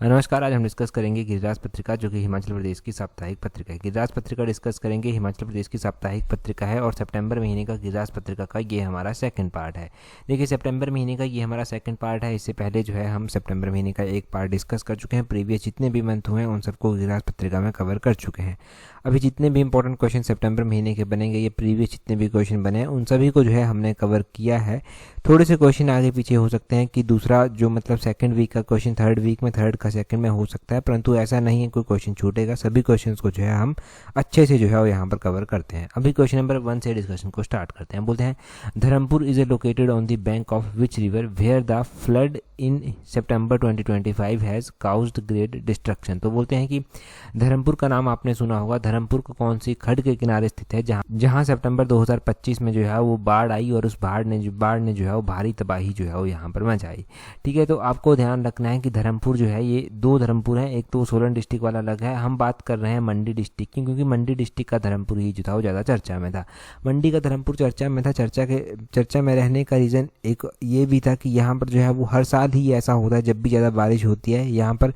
नमस्कार। आज हम डिस्कस करेंगे गिरिराज पत्रिका, जो कि हिमाचल प्रदेश की साप्ताहिक पत्रिका है। गिरिराज पत्रिका डिस्कस करेंगे, हिमाचल प्रदेश की साप्ताहिक पत्रिका है और सितंबर महीने का गिरिराज पत्रिका का ये हमारा सेकंड पार्ट है। देखिए, सितंबर महीने का ये हमारा सेकंड पार्ट है। इससे पहले जो है हम सितंबर महीने का एक पार्ट डिस्कस कर चुके हैं। प्रीवियस जितने भी मंथ हुए हैं उन सबको गिरिराज पत्रिका में कवर कर चुके हैं। अभी जितने भी इंपॉर्टेंट क्वेश्चन सितंबर महीने के बनेंगे, ये प्रीवियस जितने भी क्वेश्चन बने हैं उन सभी को जो है हमने कवर किया है। थोड़े से क्वेश्चन आगे पीछे हो सकते हैं कि दूसरा जो मतलब सेकंड वीक का क्वेश्चन थर्ड वीक में, थर्ड का सेकंड में हो सकता है, परंतु ऐसा नहीं है कोई क्वेश्चन छूटेगा। सभी क्वेश्चंस को जो है हम अच्छे से जो है वो यहाँ पर कवर करते हैं। अभी क्वेश्चन नंबर 1 से डिस्कशन को स्टार्ट करते हैं। बोलते हैं, Dharampur is located on the bank of which river where the flood in September 2025 has caused great destruction. तो बोलते हैं कि धर्मपुर का नाम आपने सुना होगा। धर्मपुर को कौन सी खड्ड के किनारे स्थित है, जहाँ सितंबर 2025 में जो है वो बाढ़ आई और उस बाढ़ ने जो है वो भारी तबाही जो है वो यहाँ पर मचाई। ठीक है, तो आपको ध्यान रखना है कि धर्मपुर जो है, ये दो धर्मपुर हैं। एक तो सोलन डिस्ट्रिक्ट वाला अलग है, हम बात कर रहे हैं मंडी डिस्ट्रिक्ट की, क्योंकि मंडी डिस्ट्रिक्ट का धर्मपुर ही जो था वो ज़्यादा चर्चा में था। मंडी का धर्मपुर चर्चा में था। चर्चा में रहने का रीज़न एक ये भी था कि यहाँ पर जो है वो हर साल ही ऐसा होता है, जब भी ज़्यादा बारिश होती है यहाँ पर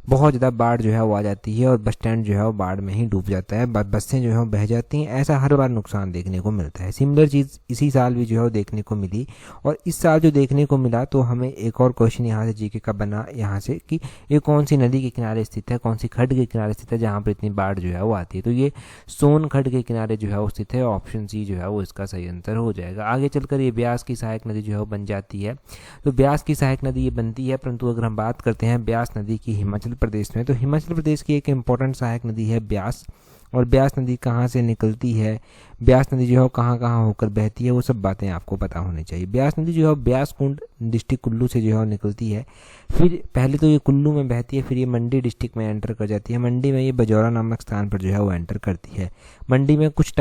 बहुत ज़्यादा बाढ़ जो है वो आ जाती है और बस स्टैंड जो है वो बाढ़ में ही डूब जाता है, बसें जो है वो बह जाती हैं। ऐसा हर बार नुकसान देखने को मिलता है। सिमिलर चीज़ इसी साल भी जो है वो देखने को मिली, और इस साल जो देखने को मिला तो हमें एक और क्वेश्चन यहाँ से जीके का बना यहाँ से कि ये कौन सी नदी के किनारे स्थित है, कौन सी खड्ड के किनारे स्थित है जहाँ पर इतनी बाढ़ जो है वो आती है। तो ये सोन खड्ड के किनारे जो है वो स्थित है। ऑप्शन सी जो है वो इसका सही आंसर हो जाएगा। आगे चलकर ये ब्यास की सहायक नदी जो है वो बन जाती है। तो ब्यास की सहायक नदी ये बनती है, परंतु अगर हम बात करते हैं ब्यास नदी की हिमाचल प्रदेश में, तो हिमाचल प्रदेश की एक इम्पॉर्टेंट सहायक नदी है ब्यास। और ब्यास नदी कहाँ से निकलती है, ब्यास नदी जो है कहाँ कहाँ होकर बहती है, वो सब बातें आपको पता होनी चाहिए। ब्यास नदी जो है ब्यास कुंड डिस्ट्रिक्ट कुल्लू से जो है निकलती है। फिर पहले तो ये कुल्लू में बहती है, फिर ये मंडी डिस्ट्रिक्ट में एंटर कर जाती है। मंडी में ये बजौरा नामक स्थान पर जो है वो एंटर करती है। मंडी में कुछ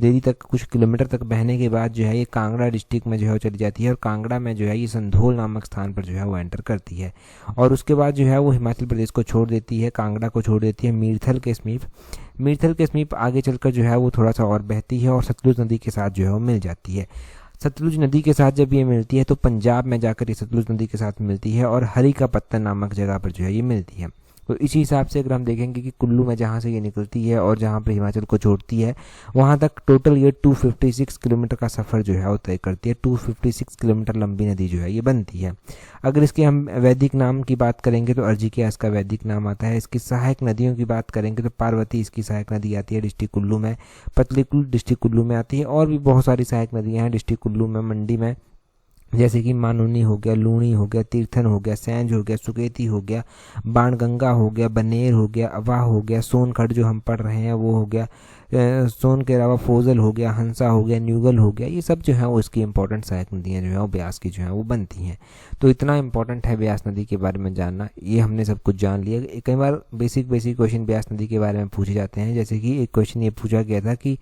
देरी तक, कुछ किलोमीटर तक बहने के बाद जो है ये कांगड़ा डिस्ट्रिक्ट में जो है चली जाती है, और कांगड़ा में जो है ये संधोल नामक स्थान पर जो है वो एंटर करती है। और उसके बाद जो है वो हिमाचल प्रदेश को छोड़ देती है, कांगड़ा को छोड़ देती है मीरथल के समीप आगे चलकर जो है वो थोड़ा सा और बहती है और सतलुज नदी के साथ जो है वो मिल जाती है। सतलुज नदी के साथ जब ये मिलती है तो पंजाब में जाकर ये सतलुज नदी के साथ मिलती है और हरी का पत्तन नामक जगह पर जो है ये मिलती है। तो इसी हिसाब से अगर हम देखेंगे कि कुल्लू में जहाँ से ये निकलती है और जहाँ पर हिमाचल को छोड़ती है, वहाँ तक टोटल ये 256 किलोमीटर का सफ़र जो है वो तय करती है। 256 किलोमीटर लंबी नदी जो है ये बनती है। अगर इसके हम वैदिक नाम की बात करेंगे तो अर्जिकिया इसका वैदिक नाम आता है। इसकी सहायक नदियों की बात करेंगे तो पार्वती इसकी सहायक नदी आती है डिस्ट्रिक्ट कुल्लू में, पतलीकुल डिस्ट्रिक्ट कुल्लू में आती है, और भी बहुत सारी सहायक नदियाँ हैं डिस्ट्रिक्ट कुल्लू में, मंडी में, जैसे कि मानूनी हो गया, लूणी हो गया, तीर्थन हो गया, सैंज हो गया, सुकेती हो गया, बाणगंगा हो गया, बनेर हो गया, अवाह हो गया, सोनखड़ जो हम पढ़ रहे हैं वो हो गया, सोन के अलावा फोजल हो गया, हंसा हो गया, न्यूगल हो गया। ये सब जो है वो इसकी इंपॉर्टेंट सहायक नदियाँ जो है वो ब्यास की जो है वो बनती हैं। तो इतना इंपॉर्टेंट है ब्यास नदी के बारे में जानना। ये हमने सब कुछ जान लिया। कई बार बेसिक क्वेश्चन ब्यास नदी के बारे में पूछे जाते हैं। जैसे कि एक क्वेश्चन ये पूछा गया था कि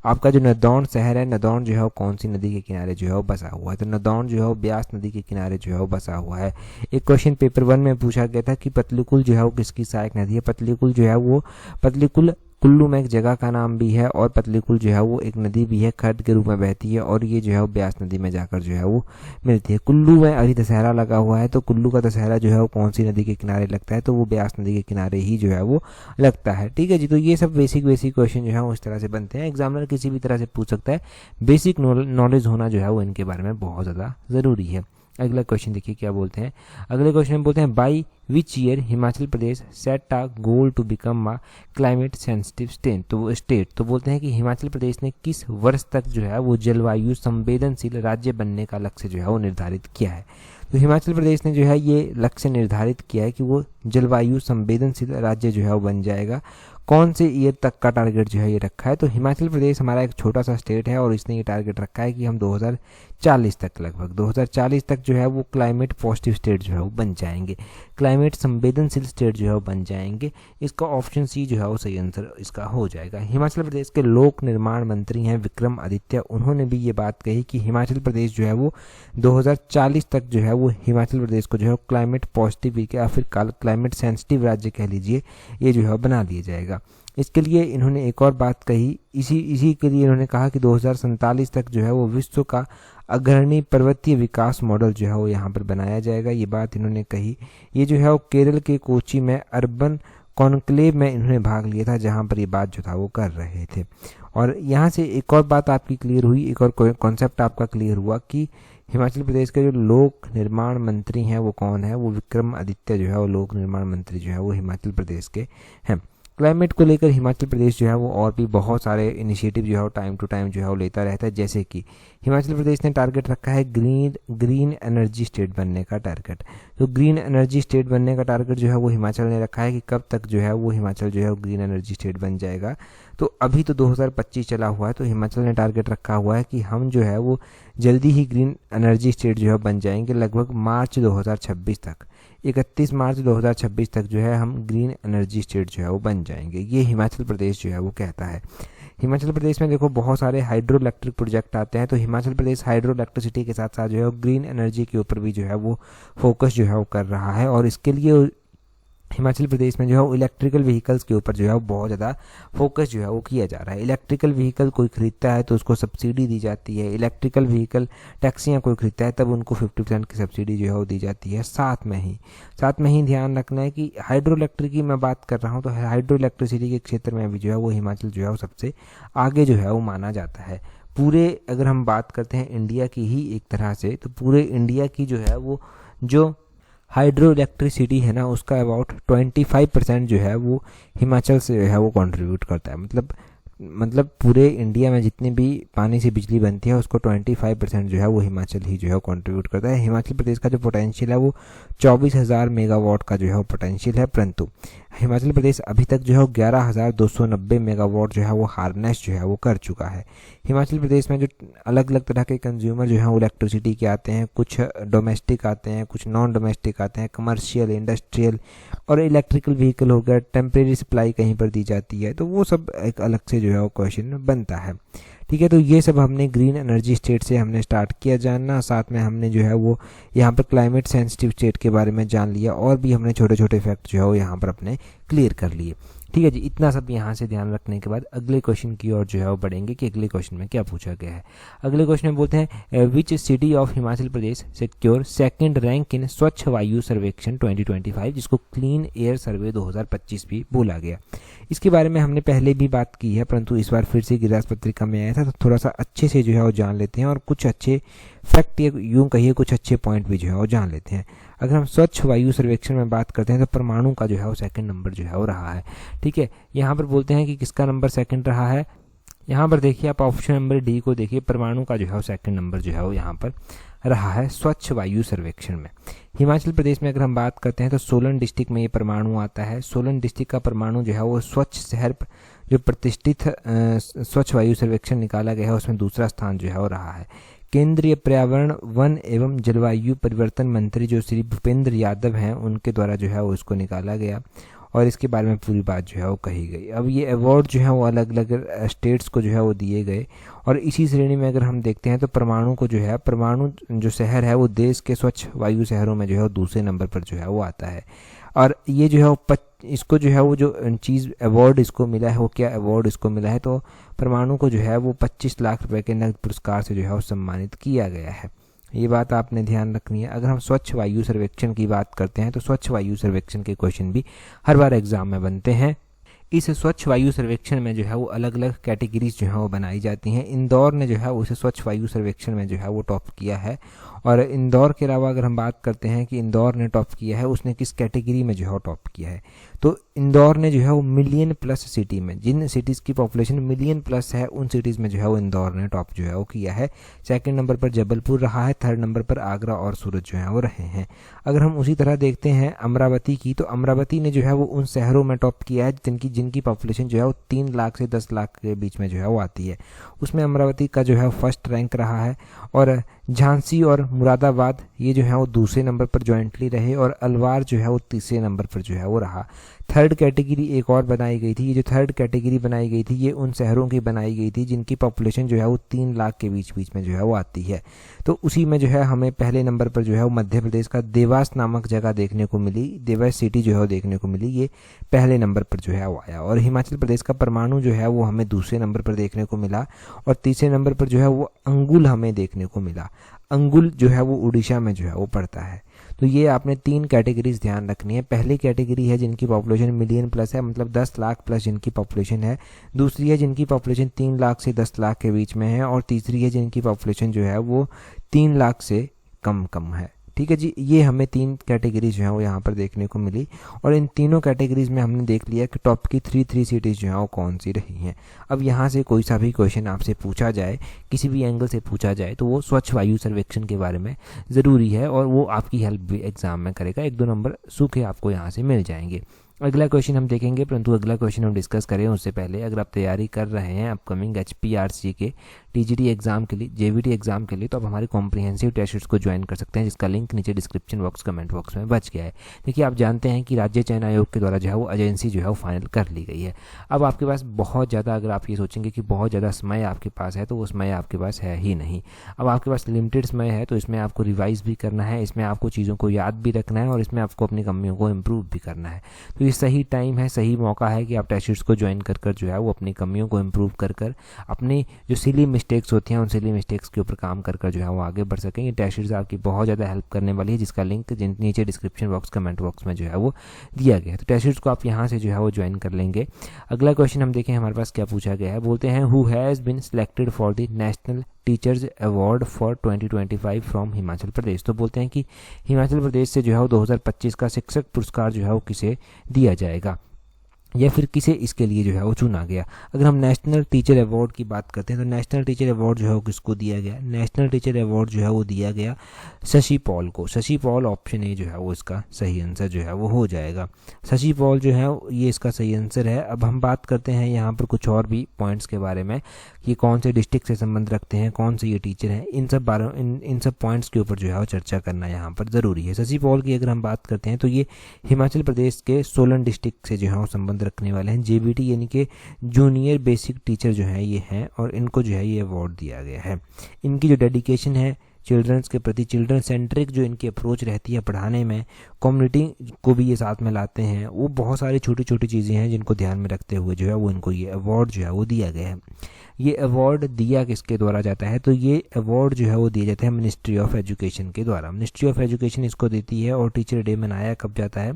आपका जो नदौन शहर है, नदौन जो है वो कौन सी नदी के किनारे जो है वो बसा हुआ है। तो नदौन जो है वो ब्यास नदी के किनारे जो है वो बसा हुआ है। एक क्वेश्चन पेपर 1 में पूछा गया था कि पतलीकुल जो है वो किसकी सहायक नदी है। पतलीकुल जो है वो पतलीकुल कुल्लू में एक जगह का नाम भी है, और पतलीकुल जो है वो एक नदी भी है, खड्ड के रूप में बहती है, और ये जो है वो ब्यास नदी में जाकर जो है वो मिलती है। कुल्लू में अभी दशहरा लगा हुआ है, तो कुल्लू का दशहरा जो है वो कौन सी नदी के किनारे लगता है, तो वो ब्यास नदी के किनारे ही जो है वो लगता है। ठीक है जी, तो ये सब बेसिक क्वेश्चन जो है वो इस तरह से बनते हैं। एग्जामिनर किसी भी तरह से पूछ सकता है। बेसिक नॉलेज होना जो है वो इनके बारे में बहुत ज़्यादा ज़रूरी है। अगला क्वेश्चन देखिए क्या बोलते हैं। अगले क्वेश्चन में बोलते हैं, by which year Himachal Pradesh set a goal to become a climate sensitive state. तो बोलते हैं कि हिमाचल प्रदेश ने किस वर्ष तक जो है वो जलवायु संवेदनशील राज्य बनने का लक्ष्य जो है वो निर्धारित किया है। तो हिमाचल प्रदेश ने जो है ये लक्ष्य निर्धारित किया है कि वो जलवायु संवेदनशील राज्य जो है वो बन जाएगा। कौन से ईयर तक का टारगेट जो है ये रखा है। तो हिमाचल प्रदेश हमारा एक छोटा सा स्टेट है और इसने ये टारगेट रखा है कि हम 2040 तक, लगभग 2040 तक जो है वो क्लाइमेट पॉजिटिव स्टेट जो है वो बन जाएंगे, क्लाइमेट संवेदनशील स्टेट जो है वो बन जाएंगे। इसका ऑप्शन सी जो है वो सही आंसर इसका हो जाएगा। हिमाचल प्रदेश के लोक निर्माण मंत्री हैं विक्रम आदित्य। उन्होंने भी ये बात कही कि हिमाचल प्रदेश जो है वो 2040 तक जो है वो हिमाचल प्रदेश को जो है क्लाइमेट पॉजिटिव या फिर क्लाइमेट सेंसिटिव राज्य कह लीजिए, ये जो है बना दिया जाएगा। जाएगा। इसके लिए इन्होंने एक और बात कही, इसी के लिए इन्होंने कहा कि 2047 तक जो है वो विश्व का अग्रणी पर्वतीय विकास मॉडल जो है वो यहाँ पर बनाया जाएगा। ये बात इन्होंने कही। ये जो है वो केरल के कोची में अर्बन कॉन्क्लेव में इन्होंने भाग लिया था, जहाँ पर ये बात जो था वो कर रहे थे। और यहाँ से एक और बात आपकी क्लियर हुई, एक और कॉन्सेप्ट आपका क्लियर हुआ कि हिमाचल प्रदेश के जो लोक निर्माण मंत्री हैं वो कौन है, वो विक्रमादित्य जो है वो लोक निर्माण मंत्री जो है वो हिमाचल प्रदेश के हैं। क्लाइमेट को लेकर हिमाचल प्रदेश जो है वो और भी बहुत सारे इनिशिएटिव जो है वो टाइम टू टाइम जो है वो लेता रहता है। जैसे कि हिमाचल प्रदेश ने टारगेट रखा है ग्रीन एनर्जी स्टेट बनने का टारगेट। तो ग्रीन एनर्जी स्टेट बनने का टारगेट जो है वो हिमाचल ने रखा है कि कब तक जो है वो हिमाचल जो है वो ग्रीन एनर्जी स्टेट बन जाएगा। तो अभी तो 2025 चला हुआ है, तो हिमाचल ने टारगेट रखा हुआ है कि हम जो है वो जल्दी ही ग्रीन एनर्जी स्टेट जो है बन जाएंगे, लगभग मार्च 2026 तक, 31 मार्च 2026 तक जो है हम ग्रीन एनर्जी स्टेट जो है वो बन जाएंगे। ये हिमाचल प्रदेश जो है वो कहता है। हिमाचल प्रदेश में देखो बहुत सारे हाइड्रो इलेक्ट्रिक प्रोजेक्ट आते हैं, तो हिमाचल प्रदेश हाइड्रो इलेक्ट्रिसिटी के साथ साथ जो है वो ग्रीन एनर्जी के ऊपर भी जो है वो फोकस जो है वो कर रहा है। और इसके लिए हिमाचल प्रदेश में जो है वो इलेक्ट्रिकल व्हीकल्स के ऊपर जो है वो बहुत ज़्यादा फोकस जो है वो किया जा रहा है। इलेक्ट्रिकल व्हीकल कोई खरीदता है तो उसको सब्सिडी दी जाती है। इलेक्ट्रिकल व्हीकल टैक्सियाँ कोई खरीदता है तब उनको 50% की सब्सिडी जो है वो दी जाती है। साथ में ही ध्यान रखना है कि हाइड्रो इलेक्ट्रिक की मैं बात कर रहा हूँ, तो हाइड्रो इलेक्ट्रिसिटी के क्षेत्र में भी जो है वो हिमाचल जो है वो सबसे आगे जो है वो माना जाता है। पूरे अगर हम बात करते हैं इंडिया की ही एक तरह से, तो पूरे इंडिया की जो है वो जो हाइड्रो इलेक्ट्रिसिटी है ना, उसका अबाउट 25% जो है वो हिमाचल से जो है वो कंट्रीब्यूट करता है। मतलब पूरे इंडिया में जितनी भी पानी से बिजली बनती है उसको 25% जो है वो हिमाचल ही जो है कंट्रीब्यूट करता है। हिमाचल प्रदेश का जो पोटेंशियल है वो 24,000 मेगावाट का जो है वो पोटेंशियल है, परंतु हिमाचल प्रदेश अभी तक जो है 11,290 मेगावाट जो है वो हार्नेस जो है वो कर चुका है। हिमाचल प्रदेश में जो अलग अलग तरह के कंज्यूमर जो हैं वो इलेक्ट्रिसिटी के आते हैं, कुछ डोमेस्टिक आते हैं, कुछ नॉन डोमेस्टिक आते हैं, कमर्शियल, इंडस्ट्रियल और इलेक्ट्रिकल व्हीकल हो गया, टेम्परेरी सप्लाई कहीं पर दी जाती है, तो वो सब एक अलग से जो है वो क्वेश्चन बनता है। ठीक है, तो ये सब हमने ग्रीन एनर्जी स्टेट से हमने स्टार्ट किया जानना। साथ में हमने जो है वो यहाँ पर क्लाइमेट सेंसिटिव स्टेट के बारे में जान लिया और भी हमने छोटे छोटे फैक्ट जो है वो यहाँ पर अपने क्लियर कर लिए। ठीक है जी, इतना सब यहाँ से ध्यान रखने के बाद अगले क्वेश्चन की ओर जो है वो बढ़ेंगे कि अगले क्वेश्चन में क्या पूछा गया है। अगले क्वेश्चन में बोलते हैं which city of Himachal Pradesh secure second rank in स्वच्छ वायु सर्वेक्षण 2025, जिसको क्लीन एयर सर्वे 2025 भी बोला गया। इसके बारे में हमने पहले भी बात की है, परंतु इस बार फिर से गिरिराज पत्रिका में आया था, तो थोड़ा सा अच्छे से जो है वो जान लेते हैं और कुछ अच्छे फैक्ट या यूँ कहिए कुछ अच्छे पॉइंट भी जो है वो जान लेते हैं। अगर हम स्वच्छ वायु सर्वेक्षण में बात करते हैं तो परमाणु का जो है वो सेकंड नंबर जो है वो रहा है। ठीक है, यहाँ पर बोलते हैं कि किसका नंबर सेकंड रहा है। यहाँ पर देखिए आप ऑप्शन नंबर डी को देखिए, परमाणु का जो है वो सेकंड नंबर जो है वो यहाँ पर रहा है स्वच्छ वायु सर्वेक्षण में। हिमाचल प्रदेश में अगर हम बात करते हैं तो सोलन डिस्ट्रिक्ट में ये परमाणु आता है। सोलन डिस्ट्रिक्ट का परमाणु जो है वो स्वच्छ शहर जो प्रतिष्ठित स्वच्छ वायु सर्वेक्षण निकाला गया है उसमें दूसरा स्थान जो है वो रहा है। केंद्रीय पर्यावरण, वन एवं जलवायु परिवर्तन मंत्री जो श्री भूपेंद्र यादव हैं उनके द्वारा जो है वो इसको निकाला गया और इसके बारे में पूरी बात जो है वो कही गई। अब ये अवार्ड जो है वो अलग अलग स्टेट्स को जो है वो दिए गए और इसी श्रेणी में अगर हम देखते हैं तो परमाणु को जो है, परमाणु जो शहर है वो देश के स्वच्छ वायु शहरों में जो है वो दूसरे नंबर पर जो है वो आता है। और ये जो है वो इसको जो है वो जो चीज़ अवार्ड इसको मिला है वो क्या अवार्ड इसको मिला है, तो परमाणु को जो है वो 25 लाख रुपए के नकद पुरस्कार से जो है वो सम्मानित किया गया है। ये बात आपने ध्यान रखनी है। अगर हम स्वच्छ वायु सर्वेक्षण की बात करते हैं तो स्वच्छ वायु सर्वेक्षण के क्वेश्चन भी हर बार एग्जाम में बनते हैं। इस स्वच्छ वायु सर्वेक्षण में जो है वो अलग अलग कैटेगरीज जो है वो बनाई जाती हैं। इंदौर ने जो है वो इसे स्वच्छ वायु सर्वेक्षण में जो है वो टॉप किया है। और इंदौर के अलावा अगर हम बात करते हैं कि इंदौर ने टॉप किया है, उसने किस कैटेगरी में जो है टॉप किया है, तो इंदौर ने जो है वो मिलियन प्लस सिटी में, जिन सिटीज़ की पॉपुलेशन मिलियन प्लस है उन सिटीज़ में जो है वो इंदौर ने टॉप जो है वो किया है। सेकंड नंबर पर जबलपुर रहा है, थर्ड नंबर पर आगरा और सूरत जो है वो रहे हैं। अगर हम उसी तरह देखते हैं अमरावती की, तो अमरावती ने जो है वो उन शहरों में टॉप किया है जिनकी पॉपुलेशन जो है वो 3 लाख से 10 लाख के बीच में जो है वो आती है। उसमें अमरावती का जो है फर्स्ट रैंक रहा है। और झांसी और मुरादाबाद ये जो है वो दूसरे नंबर पर जॉइंटली रहे और अलवार जो है वो तीसरे नंबर पर जो है वो रहा। थर्ड कैटेगरी एक और बनाई गई थी। ये जो थर्ड कैटेगरी बनाई गई थी ये उन शहरों की बनाई गई थी जिनकी पॉपुलेशन जो है वो 3 लाख के बीच बीच में जो है वो आती है। तो उसी में जो है हमें पहले नंबर पर जो है वो मध्य प्रदेश का देवास नामक जगह देखने को मिली, देवास सिटी जो है वो देखने को मिली, ये पहले नंबर पर जो है वो आया। और हिमाचल प्रदेश का परमाणु जो है वो हमें दूसरे नंबर पर देखने को मिला और तीसरे नंबर पर जो है वो अंगुल हमें देखने को मिला। अंगुल जो है वो उड़ीसा में जो है वो पड़ता है। तो ये आपने 3 कैटेगरीज ध्यान रखनी है। पहली कैटेगरी है जिनकी पॉपुलेशन मिलियन प्लस है, मतलब 10 लाख प्लस जिनकी पॉपुलेशन है। दूसरी है जिनकी पॉपुलेशन 3 लाख से 10 लाख के बीच में है और तीसरी है जिनकी पॉपुलेशन जो है वो 3 लाख से कम है। ठीक है जी, ये हमें 3 कैटेगरीज जो है वो यहाँ पर देखने को मिली और इन तीनों कैटेगरीज में हमने देख लिया कि टॉप की 3 सिटीज़ जो है वो कौन सी रही हैं। अब यहाँ से कोई सा भी क्वेश्चन आपसे पूछा जाए, किसी भी एंगल से पूछा जाए, तो वो स्वच्छ वायु सर्वेक्षण के बारे में ज़रूरी है और वो आपकी हेल्प भी एग्जाम में करेगा। 1-2 नंबर सूखे आपको यहाँ से मिल जाएंगे। अगला क्वेश्चन हम देखेंगे, परंतु अगला क्वेश्चन हम डिस्कस करें उससे पहले अगर आप तैयारी कर रहे हैं अपकमिंग HPRC के TGT एग्जाम के लिए, JVT एग्जाम के लिए, तो आप हमारे कॉम्प्रिहेंसिव टेस्ट सीरीज को ज्वाइन कर सकते हैं जिसका लिंक नीचे डिस्क्रिप्शन बॉक्स कमेंट बॉक्स में बच गया है। देखिए, आप जानते हैं कि राज्य चयन आयोग के द्वारा जो है वो एजेंसी जो है वो फाइनल कर ली गई है। अब आपके पास बहुत ज़्यादा, अगर आप ये सोचेंगे कि बहुत ज़्यादा समय आपके पास है, तो वो समय आपके पास है ही नहीं। अब आपके पास लिमिटेड समय है, तो इसमें आपको रिवाइज भी करना है, इसमें आपको चीज़ों को याद भी रखना है और इसमें आपको अपनी कमियों को इम्प्रूव भी करना है। तो ये सही टाइम है, सही मौका है कि आप टेस्ट सीरीज को ज्वाइन कर जो है वो अपनी कमियों को इम्प्रूव कर अपनी जो सिली मिस्टेक्स होती हैं उन सिली मिस्टेक्स के ऊपर काम कर जो है वो आगे बढ़ सकें। ये टेस्ट सीरीज आपकी बहुत ज़्यादा हेल्प करने वाली है जिसका लिंक नीचे डिस्क्रिप्शन बॉक्स कमेंट बॉक्स में जो है वो दिया गया है। तो टेस्ट सीरीज को आप यहाँ से जो है वो ज्वाइन कर लेंगे। अगला क्वेश्चन हम देखें हमारे पास क्या पूछा गया है। बोलते हैं who has been selected for the national teachers award for 2025 from Himachal Pradesh. तो बोलते हैं कि हिमाचल प्रदेश से जो है वो 2025 का शिक्षक पुरस्कार जो है वो किसे दिया जाएगा या फिर किसे इसके लिए जो है वो चुना गया। अगर हम नेशनल टीचर अवार्ड की बात करते हैं तो नेशनल टीचर अवार्ड जो है वो किसको दिया गया? नेशनल टीचर अवार्ड जो है वो दिया गया शशि पॉल को। शशि पॉल ऑप्शन ए जो है वो इसका सही आंसर जो है वो हो जाएगा। शशि पॉल जो है ये इसका सही आंसर है। अब हम बात करते हैं यहाँ पर कुछ और भी पॉइंट्स के बारे में कि कौन से डिस्ट्रिक्ट से संबंध रखते हैं, कौन से ये टीचर हैं, इन सब पॉइंट्स के ऊपर जो है वो चर्चा करना यहाँ पर ज़रूरी है। शशि पॉल की अगर हम बात करते हैं तो ये हिमाचल प्रदेश के सोलन डिस्ट्रिक्ट से जो है वो संबंध रखने वाले हैं। JBT यानी कि जूनियर बेसिक टीचर जो है ये हैं और इनको जो है ये अवार्ड दिया गया है। इनकी जो डेडिकेशन है चिल्ड्रंस के प्रति, चिल्ड्रन सेंट्रिक जो इनकी अप्रोच रहती है पढ़ाने में, कम्युनिटी को भी ये साथ में लाते हैं, वो बहुत सारी छोटी छोटी चीज़ें हैं जिनको ध्यान में रखते हुए जो है वो इनको ये अवार्ड जो है वो दिया गया है। ये अवार्ड दिया किसके द्वारा जाता है? तो ये अवार्ड जो है वो दिया जाता है मिनिस्ट्री ऑफ एजुकेशन के द्वारा। मिनिस्ट्री ऑफ एजुकेशन इसको देती है। और टीचर डे मनाया कब जाता है?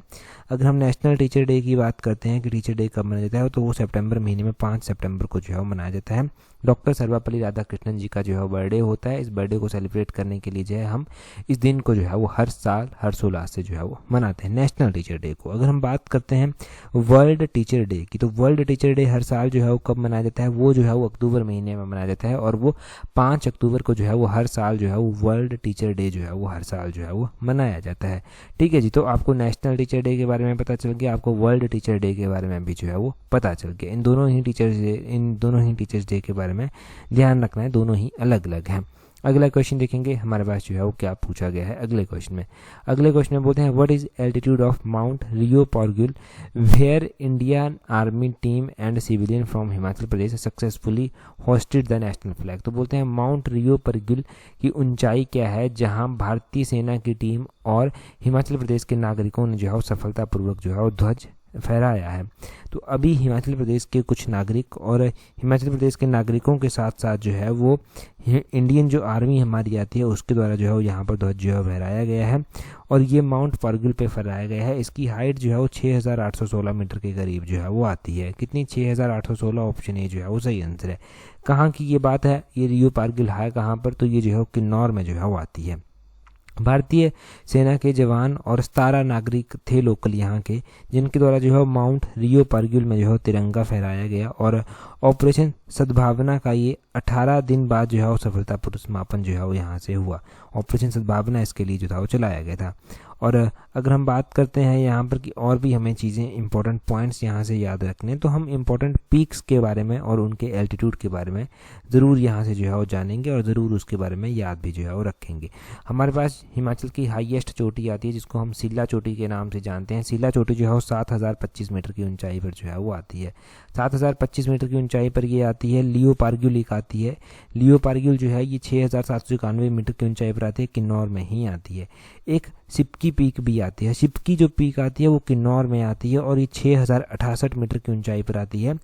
अगर हम नेशनल टीचर डे की बात करते हैं कि टीचर डे कब मनाया जाता है तो वो सितंबर महीने में 5 सितंबर को जो है वो मनाया जाता है। डॉक्टर सर्वपल्ली राधाकृष्णन जी का जो है बर्थडे होता है। इस बर्थडे को सेलिब्रेट करने के लिए जो है हम इस दिन को जो है वो हर साल हर्षोल्लास से जो है वो मनाते हैं, नेशनल टीचर डे को। अगर हम बात करते हैं वर्ल्ड टीचर डे की, तो वर्ल्ड टीचर डे हर साल जो है वो कब मनाया जाता है? वो जो है वो अक्टूबर महीने में मनाया जाता है और वो 5 अक्टूबर को जो है वो हर साल जो है वो वर्ल्ड टीचर डे जो है वो हर साल जो है वो मनाया जाता है। ठीक है जी, तो आपको नेशनल टीचर डे के बारे में पता चल गया, आपको वर्ल्ड टीचर डे के बारे में भी जो है वो पता चल गया। इन दोनों ही टीचर्स डे के बारे में ध्यान रखना है, दोनों ही अलग अलग हैं। अगला क्वेश्चन देखेंगे हमारे पास जो है वो क्या पूछा गया है अगले क्वेश्चन में बोलते हैं what is altitude of mount Reo Purgyil where Indian army team and civilian from Himachal Pradesh successfully hosted the national flag. तो बोलते हैं माउंट रियो पार्गुल की ऊंचाई क्या है जहां भारतीय सेना की टीम और हिमाचल प्रदेश के नागरिकों ने जो है सफलतापूर्वक जो है वो ध्वज फहराया है। तो अभी हिमाचल प्रदेश के कुछ नागरिक और हिमाचल प्रदेश के नागरिकों के साथ साथ जो है वो इंडियन जो आर्मी हमारी आती है उसके द्वारा जो है वो यहाँ पर ध्वज जो है फहराया गया है और ये माउंट पार्गुल पे फहराया गया है। इसकी हाइट जो है वो 6816 मीटर के करीब जो है वो आती है। कितनी? 6816। ऑप्शन ए जो है वो सही आंसर है। कहाँ की ये बात है? ये रियो पार्गुल है कहाँ पर? तो ये जो है किन्नौर में जो है वो आती है। भारतीय सेना के जवान और 17 नागरिक थे लोकल यहाँ के जिनके द्वारा जो है माउंट रियो पार्गुल में जो है तिरंगा फहराया गया और ऑपरेशन सद्भावना का ये 18 दिन बाद जो है वो सफलतापूर्वक समापन जो है वो यहाँ से हुआ। ऑपरेशन सद्भावना इसके लिए जो था वो चलाया गया था। और अगर हम बात करते हैं यहाँ पर कि और भी हमें चीज़ें इंपॉर्टेंट पॉइंट्स यहाँ से याद रखने, तो हम इंपॉर्टेंट पीक्स के बारे में और उनके एल्टीट्यूड के बारे में ज़रूर यहाँ से जो है वो जानेंगे और ज़रूर उसके बारे में याद भी जो है वो रखेंगे। हमारे पास हिमाचल की हाईएस्ट चोटी आती है जिसको हम सिल्ला चोटी के नाम से जानते हैं। सिल्ला चोटी जो है वो 7025 मीटर की ऊंचाई पर जो है वो आती है। 7025 मीटर की ऊंचाई पर ये आती है। लियोपार्ग्यूल एक आती है। लियोपार्ग्यूल जो है ये 6791 मीटर की ऊंचाई पर आती है, किन्नौर में ही आती है। एक सिपकी पीक भी आती है। सिपकी जो पीक आती है वो किन्नौर में आती है और ये 6068 मीटर की ऊंचाई पर आती है।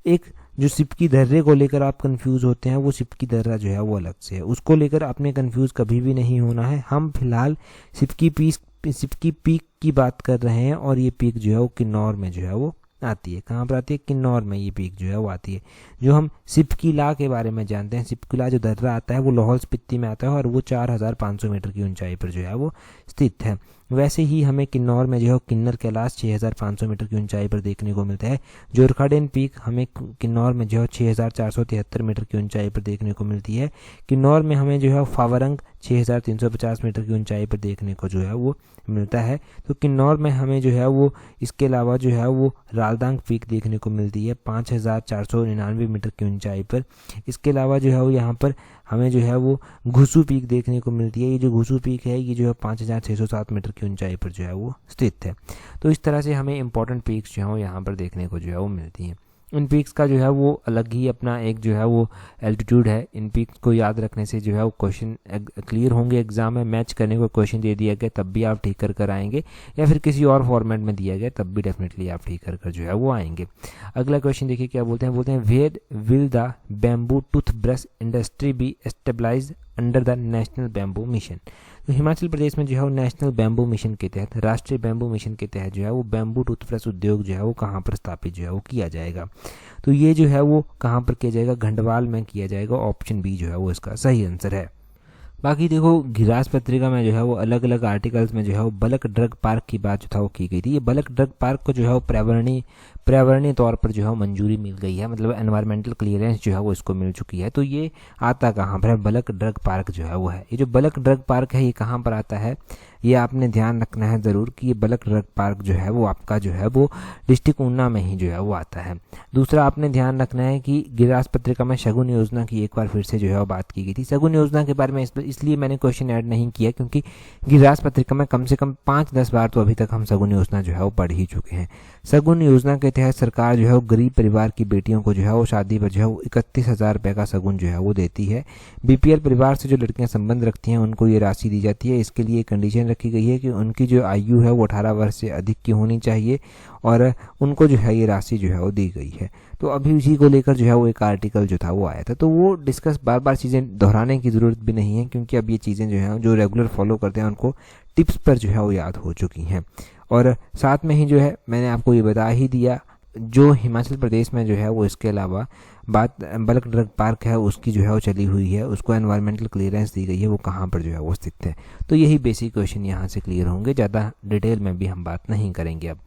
एक जो सिपकी दर्रे को लेकर आप कंफ्यूज होते हैं, वो सिपकी दर्रा जो है वो अलग से है, उसको लेकर आपने कंफ्यूज कभी भी नहीं होना है। हम फिलहाल सिपकी पीक की बात कर रहे हैं और ये पीक जो है वो किन्नौर में जो है वो आती है। कहाँ पर आती है? किन्नौर में ये पीक जो है वो आती है। जो हम सिपकिला के बारे में जानते हैं, सिपकिला जो दर्रा आता है वो लाहौल स्पीति में आता है और वो 4500 मीटर की ऊंचाई पर जो है वो स्थित है। वैसे ही हमें किन्नौर में जो है किन्नर कैलाश 6500 मीटर की ऊंचाई पर देखने को मिलता है। जोरखाडेन पीक हमें किन्नौर में जो है 6473 मीटर की ऊंचाई पर देखने को मिलती है। किन्नौर में हमें जो है फावरंग 6350 मीटर की ऊंचाई पर देखने को जो है वो मिलता है। तो किन्नौर में हमें जो है वो इसके अलावा जो है वो रालदांग पीक देखने को मिलती है 5499 मीटर की ऊंचाई पर। इसके अलावा जो है वो यहाँ पर हमें जो है वो घुसू पीक देखने को मिलती है। ये जो घुसू पीक है ये जो है 5607 मीटर की ऊंचाई पर जो है वो स्थित है। तो इस तरह से हमें इंपॉर्टेंट पीक्स जो है वो यहाँ पर देखने को जो है वो मिलती हैं। इन पीक्स का जो है वो अलग ही अपना एक जो है वो एल्टीट्यूड है। इन पीक्स को याद रखने से जो है वो क्वेश्चन क्लियर होंगे एग्जाम में। मैच करने को क्वेश्चन दे दिया गया तब भी आप ठीक कर आएंगे, या फिर किसी और फॉर्मेट में दिया गया तब भी डेफिनेटली आप ठीक कर जो है वो आएंगे। अगला क्वेश्चन देखिए क्या बोलते हैं where will the bamboo toothbrush industry be stabilise under the national bamboo mission. तो हिमाचल प्रदेश में जो है वो नेशनल बैम्बू मिशन के तहत, राष्ट्रीय बैम्बू मिशन के तहत जो है वो बैम्बू टूथब्रश उद्योग जो है वो कहाँ पर स्थापित जो है वो किया जाएगा। तो ये जो है वो कहाँ पर किया जाएगा? घंडवाल में किया जाएगा। ऑप्शन बी जो है वो इसका सही आंसर है। बाकी देखो गिरास पत्रिका में जो है वो अलग अलग आर्टिकल्स में जो है वो बल्क ड्रग पार्क की बात जो था वो की गई थी। ये बल्क ड्रग पार्क को जो है वो पर्यावरणीय तौर पर जो है मंजूरी मिल गई है, मतलब एनवायरमेंटल क्लियरेंस जो है वो इसको मिल चुकी है। तो ये आता कहाँ पर है? बल्क ड्रग पार्क जो है वो है। ये जो बल्क ड्रग पार्क है ये कहाँ पर आता है? ये आपने ध्यान रखना है ज़रूर कि ये बल्क ड्रग पार्क जो है वो आपका जो है वो डिस्ट्रिक्ट ऊना में ही जो है वो आता है। दूसरा आपने ध्यान रखना है कि गिरास पत्रिका में शगुन योजना की एक बार फिर से जो है वो बात की गई थी। शगुन योजना के बारे में इसलिए मैंने क्वेश्चन ऐड नहीं किया क्योंकि गिरास पत्रिका में कम से कम 5-10 बार तो अभी तक हम शगुन योजना जो है वो पढ़ ही चुके हैं। शगुन योजना के तहत सरकार जो है वो गरीब परिवार की बेटियों को जो है वो शादी पर जो है वो 31,000 रुपये का शगुन जो है वो देती है। बीपीएल परिवार से जो लड़कियां संबंध रखती हैं उनको ये राशि दी जाती है। इसके लिए कंडीशन रखी गई है कि उनकी जो आयु है वो 18 वर्ष से अधिक की होनी चाहिए और उनको जो है ये राशि जो है वो दी गई है। तो अभी उसी को लेकर जो है वो एक आर्टिकल जो था वो आया था, तो वो डिस्कस बार बार चीज़ें दोहराने की ज़रूरत भी नहीं है क्योंकि अब ये चीज़ें जो हैं जो रेगुलर फॉलो करते हैं उनको टिप्स पर जो है वो याद हो चुकी हैं। और साथ में ही जो है मैंने आपको ये बता ही दिया जो हिमाचल प्रदेश में जो है वो इसके अलावा बात बल्क ड्रग पार्क है उसकी जो है वो चली हुई है, उसको एनवायरमेंटल क्लियरेंस दी गई है, वो कहाँ पर जो है वो स्थित है। तो यही बेसिक क्वेश्चन यहाँ से क्लियर होंगे, ज़्यादा डिटेल में भी हम बात नहीं करेंगे। अब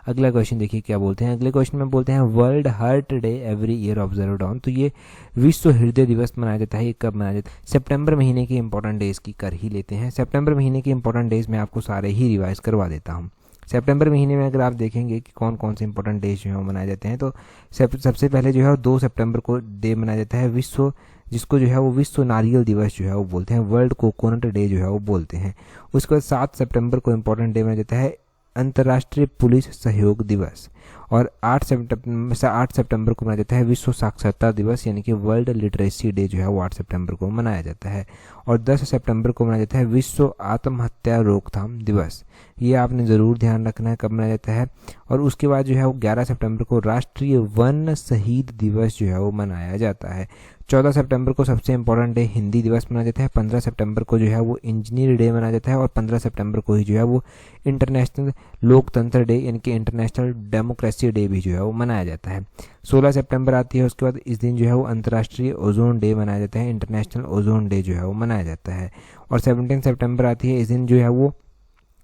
अगला क्वेश्चन देखिए क्या बोलते हैं। अगले क्वेश्चन में बोलते हैं world heart day every year observed on. तो ये विश्व हृदय दिवस मनाया जाता है। ये कब मनाया जाता है? सितंबर महीने के इंपॉर्टेंट डेज की कर ही लेते हैं। सितंबर महीने के इंपॉर्टेंट डेज में आपको सारे ही रिवाइज करवा देता हूँ। सितंबर महीने में अगर आप देखेंगे कि कौन कौन से इंपॉर्टेंट डेज जो है मनाए जाते हैं, तो सबसे पहले जो है 2 सितंबर को डे मनाया जाता है विश्व, जिसको जो है वो विश्व नारियल दिवस जो है वो बोलते हैं, वर्ल्ड कोकोनट डे जो है वो बोलते हैं। उसके बाद 7 सितंबर को इंपॉर्टेंट डे मनाया जाता है अंतर्राष्ट्रीय पुलिस सहयोग दिवस, और 8 सितंबर को मनाया जाता है विश्व साक्षरता दिवस, यानी कि वर्ल्ड लिटरेसी डे जो है वो 8 सितंबर को मनाया जाता है। और 10 सितंबर को मनाया जाता है विश्व आत्महत्या रोकथाम दिवस। ये आपने ज़रूर ध्यान रखना है कब मनाया जाता है। और उसके बाद जो है वो 11 सितंबर को राष्ट्रीय वन शहीद दिवस जो है वो मनाया जाता है। 14 सितंबर को सबसे इंपॉर्टेंट डे हिंदी दिवस मनाया जाता है। 15 सितंबर को जो है वो इंजीनियर डे मनाया जाता है। और 15 सितंबर को ही जो है वो इंटरनेशनल लोकतंत्र डे यानी कि इंटरनेशनल डेमोक्रेसी डे भी जो है वो मनाया जाता है। 16 सितंबर आती है, उसके बाद इस दिन जो है वो अंतर्राष्ट्रीय ओजोन डे मनाया जाता है, इंटरनेशनल ओजोन डे जो है वो मनाया जाता है। और 17 सितंबर आती है, इस दिन जो है वो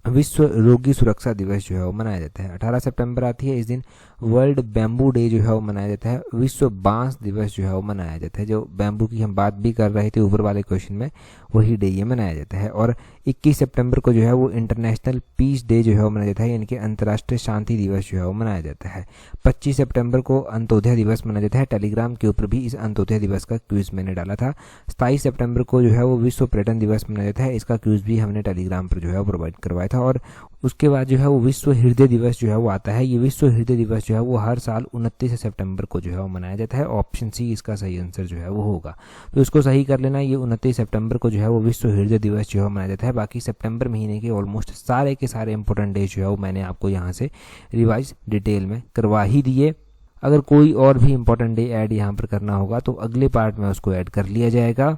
विश्व रोगी सुरक्षा दिवस जो है वो मनाया जाता है। 18 सितंबर आती है, इस दिन वर्ल्ड बैम्बू डे जो है वो मनाया जाता है। विश्व बांस दिवस जो है वो मनाया जाता है। जो बैम्बू की हम बात भी कर रहे थे ऊपर वाले क्वेश्चन में, वही डे ये मनाया जाता है। और 21 सितंबर को जो है वो इंटरनेशनल पीस डे जो है वो मनाया जाता है, यानी कि अंतर्राष्ट्रीय शांति दिवस जो है वो मनाया जाता है। 25 सितंबर को अंत्योदय दिवस मनाया जाता है। टेलीग्राम के ऊपर भी इस अंत्योदय दिवस का क्विज मैंने डाला था। 27 सितंबर को जो है वो विश्व पर्यटन दिवस मनाया जाता है, इसका क्विज भी हमने टेलीग्राम पर जो है वो प्रोवाइड करवाया था। और उसके बाद जो है वो विश्व हृदय दिवस जो है वो आता है। ये विश्व हृदय दिवस जो है वो हर साल 29 सितंबर को जो है वो मनाया जाता है। ऑप्शन सी इसका सही आंसर जो है वो होगा, तो इसको सही कर लेना। ये 29 सितंबर को जो है वो विश्व हृदय दिवस जो है मनाया जाता है। बाकी सितंबर महीने के ऑलमोस्ट सारे के सारे इंपॉर्टेंट डे जो है वो मैंने आपको यहाँ से रिवाइज डिटेल में करवा ही दिए। अगर कोई और भी इंपॉर्टेंट डे ऐड यहाँ पर करना होगा तो अगले पार्ट में उसको ऐड कर लिया जाएगा।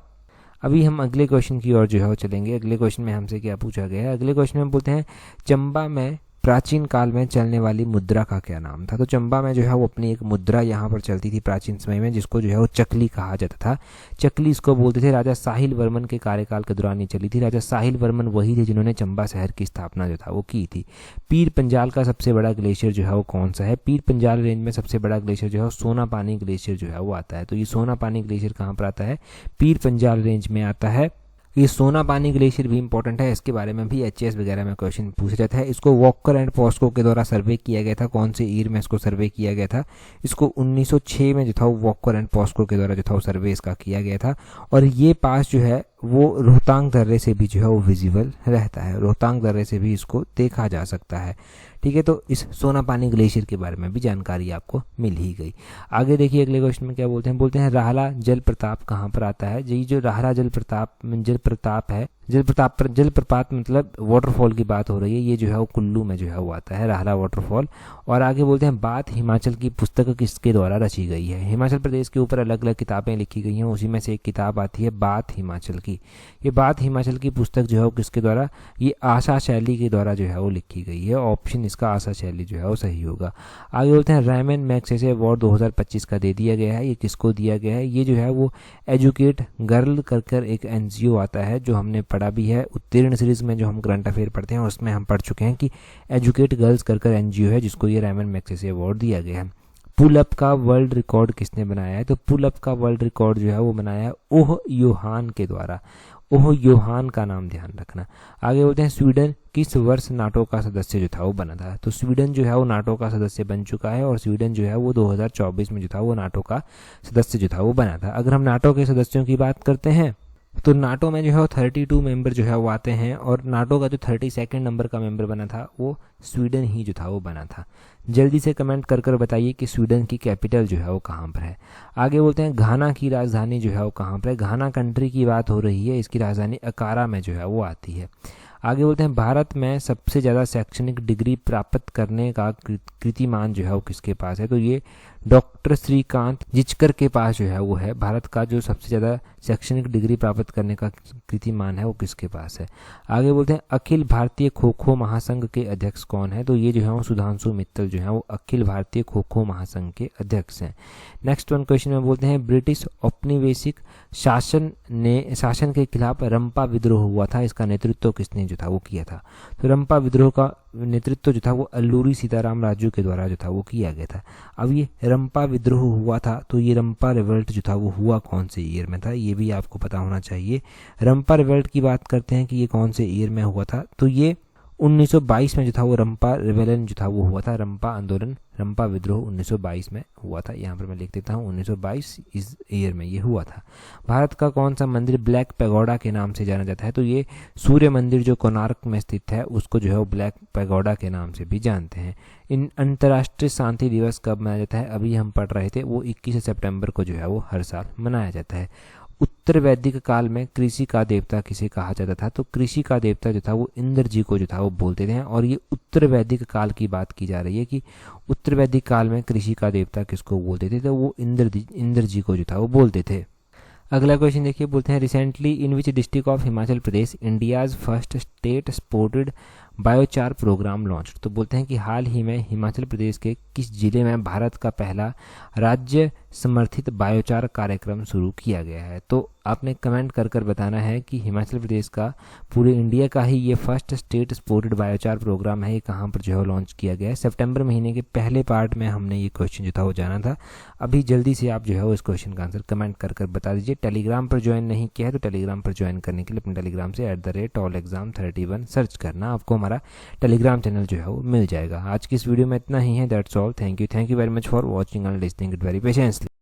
अभी हम अगले क्वेश्चन की ओर जो है वो चलेंगे। अगले क्वेश्चन में हमसे क्या पूछा गया है? अगले क्वेश्चन में बोलते हैं चंबा में प्राचीन काल में चलने वाली मुद्रा का क्या नाम था? तो चंबा में जो है वो अपनी एक मुद्रा यहाँ पर चलती थी प्राचीन समय में, जिसको जो है वो चकली कहा जाता था। चकली इसको बोलते थे। राजा साहिल वर्मन के कार्यकाल के दौरान ये चली थी। राजा साहिल वर्मन वही थे जिन्होंने चंबा शहर की स्थापना जो था वो की थी। पीर पंजाल का सबसे बड़ा ग्लेशियर जो है वो कौन सा है? पीर पंजाल रेंज में सबसे बड़ा ग्लेशियर जो है वो सोना पानी ग्लेशियर जो है वो आता है। तो ये सोना पानी ग्लेशियर कहाँ पर आता है? पीर पंजाल रेंज में आता है। ये सोना पानी ग्लेशियर भी इंपॉर्टेंट है, इसके बारे में भी एचएएस वगैरह में क्वेश्चन पूछा जाता है। इसको वॉकर एंड पॉस्को के द्वारा सर्वे किया गया था। कौन से ईयर में इसको सर्वे किया गया था? इसको 1906 में जो था वॉकर एंड पॉस्को के द्वारा जो था वो सर्वे इसका किया गया था। और ये पास जो है वो रोहतांग दर्रे से भी जो है वो विजिबल रहता है। रोहतांग दर्रे से भी इसको देखा जा सकता है। ठीक है, तो इस सोना पानी ग्लेशियर के बारे में भी जानकारी आपको मिल ही गई। आगे देखिए अगले क्वेश्चन में क्या बोलते हैं? बोलते हैं राहला जल प्रताप कहाँ पर आता है? ये जो राहला जल प्रताप है, जलप्रपात मतलब वाटरफॉल की बात हो रही है। ये जो है वो कुल्लू में जो है वो आता है, राहला वाटरफॉल। और आगे बोलते हैं बात हिमाचल की पुस्तक किसके द्वारा रची गई है? हिमाचल प्रदेश के ऊपर अलग अलग किताबें लिखी गई हैं, उसी में से एक किताब आती है बात हिमाचल की। ये बात हिमाचल की पुस्तक जो है वो किसके द्वारा? ये आशा शैली के द्वारा जो है वो लिखी गई है। ऑप्शन इसका आशा शैली जो है वो सही होगा। आगे बोलते हैं रैमन मैग्सेसे अवार्ड 2025 का दे दिया गया है। ये किसको दिया गया है? ये जो है वो एजुकेट गर्ल कर एक एनजीओ आता है, जो हमने पढ़ा भी है उत्तीर्ण सीरीज में। जो हम करंट अफेयर पढ़ते हैं उसमें हम पढ़ चुके हैं कि एजुकेट गर्ल्स कर एनजीओ है, जिसको ये रैमन मैग्सेसे अवार्ड दिया गया है। पुल अप का वर्ल्ड रिकॉर्ड किसने बनाया है? तो पुल अप का वर्ल्ड रिकॉर्ड जो है वो बनाया है ओह योहान के द्वारा। ओह योहान का नाम ध्यान रखना। आगे बोलते हैं स्वीडन किस वर्ष नाटो का सदस्य जो था वो बना था? तो स्वीडन जो है वो नाटो का सदस्य बन चुका है, और स्वीडन जो है वो 2024 में जो था वो नाटो का सदस्य जो था वो बना था। अगर हम नाटो के सदस्यों की बात करते हैं तो नाटो में जो है वो 32 मेंबर जो है वो आते हैं, और नाटो का जो 32 नंबर का मेंबर बना था वो स्वीडन ही जो था वो बना था। जल्दी से कमेंट कर बताइए कि स्वीडन की कैपिटल जो है वो कहाँ पर है। आगे बोलते हैं घाना की राजधानी जो है वो कहाँ पर है? घाना कंट्री की बात हो रही है, इसकी राजधानी अकारा में जो है वो आती है। आगे बोलते हैं भारत में सबसे ज़्यादा शैक्षणिक डिग्री प्राप्त करने का कीर्तिमान जो है वो किसके पास है? तो ये डॉक्टर श्रीकांत जिचकर के पास जो है वो है। भारत का जो सबसे ज़्यादा शैक्षणिक डिग्री प्राप्त करने का कीर्तिमान है वो किसके पास है? आगे बोलते हैं अखिल भारतीय खो खो महासंघ के अध्यक्ष कौन है? तो ये जो है वो सुधांशु मित्तल जो है वो अखिल भारतीय खो खो महासंघ के अध्यक्ष हैं। नेक्स्ट वन क्वेश्चन में बोलते हैं ब्रिटिश औपनिवेशिक शासन के खिलाफ रंपा विद्रोह हुआ था, इसका नेतृत्व किसने जो था वो किया था? तो रंपा विद्रोह का नेतृत्व जो था वो अल्लूरी सीताराम राजू के द्वारा जो था वो किया गया था। अब ये रंपा विद्रोह हुआ था, तो ये रंपा रिवोल्ट जो था वो हुआ कौन से ईयर में था? ये भी आपको पता होना चाहिए। रंपा रिवोल्ट की बात करते हैं कि ये कौन से ईयर में हुआ था? तो ये 1922 में जो था वो रंपा रिबेलियन जो था वो हुआ था। रंपा आंदोलन, रंपा विद्रोह 1922 में हुआ था। यहाँ पर मैं लिख देता हूँ 1922 इस ईयर में ये हुआ था। भारत का कौन सा मंदिर ब्लैक पैगोडा के नाम से जाना जाता है? तो ये सूर्य मंदिर जो कोणार्क में स्थित है उसको जो है वो ब्लैक पैगोडा के नाम से भी जानते हैं। इन अंतर्राष्ट्रीय शांति दिवस कब मनाया जाता है? अभी हम पढ़ रहे थे, वो 21 सितंबर को जो है वो हर साल मनाया जाता है। उत्तर वैदिक काल में कृषि का देवता किसे कहा जाता था? तो कृषि का देवता जो था वो इंद्र जी को जो था वो बोलते थे। और ये उत्तर वैदिक काल की बात की जा रही है कि उत्तर वैदिक काल में कृषि का देवता किसको बोलते थे? तो वो इंद्र जी को जो था वो बोलते थे। अगला क्वेश्चन देखिए, बोलते हैं recently in which district of Himachal Pradesh India's first state supported biochar programme launch. तो बोलते हैं कि हाल ही में हिमाचल प्रदेश के किस जिले में भारत का पहला राज्य समर्थित बायोचार कार्यक्रम शुरू किया गया है। तो आपने कमेंट कर बताना है कि हिमाचल प्रदेश का पूरे इंडिया का ही ये first state supported biochar programme है, ये कहाँ पर जो है लॉन्च किया गया है। सितंबर महीने के पहले पार्ट में हमने ये क्वेश्चन जो था वो जाना था। अभी जल्दी से आप जो है उस क्वेश्चन का आंसर कमेंट कर बता दीजिए। टेलीग्राम पर ज्वाइन नहीं किया है तो टेलीग्राम पर ज्वाइन करने के लिए अपने टेलीग्राम से @allexam31 सर्च करना, आपको हमारा टेलीग्राम चैनल जो है वो मिल जाएगा। आज की इस वीडियो में इतना ही है। That's all. Thank you very much for watching and listening it very patiently.